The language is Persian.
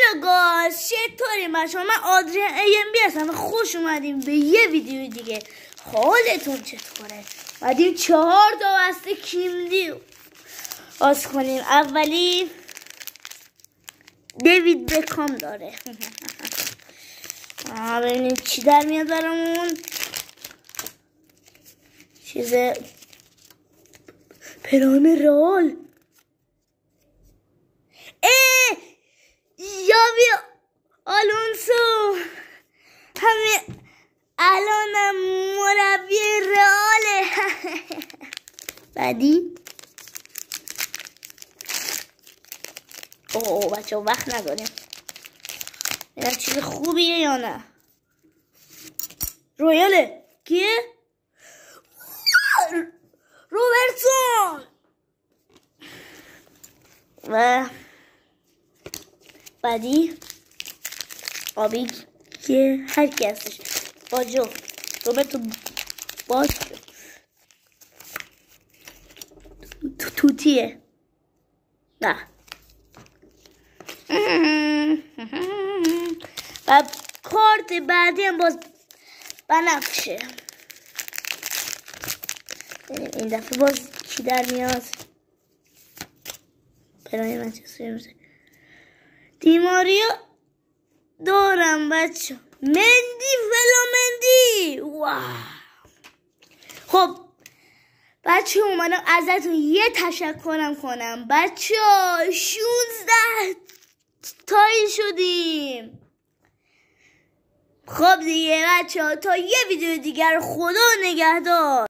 هلو گاز چطوری؟ من آدریان AMB هستم. خوش اومدیم به یه ویدیو دیگه. حالتون چطوره؟ بعدیم 4 تا بسته کیمدی باز کنیم. اولی دیوید بکام داره. ببینیم چی در میاد برامون. چیز پرایم رئال. یاوی آلونسو همین الانم مربی رئاله. بعدی بچه وقت نداریم. اینا چیز خوبیه یا نه؟ رویاله کیه؟ روبرتسون. و بعدی آبی که هر کی هستش باجو روبرتو باج توتیه. نه و کارت بعدی هم باز بنفشه. این دفعه باز کی در میاد؟ پرایم منچستر دیماریا دارم بچه. مندی فلامندی. واو. خب بچه اومدم ازتون یه تشکرم کنم بچه. 16 تایی شدیم. خب دیگه بچه تا یه ویدیو دیگر، خدا نگهدار.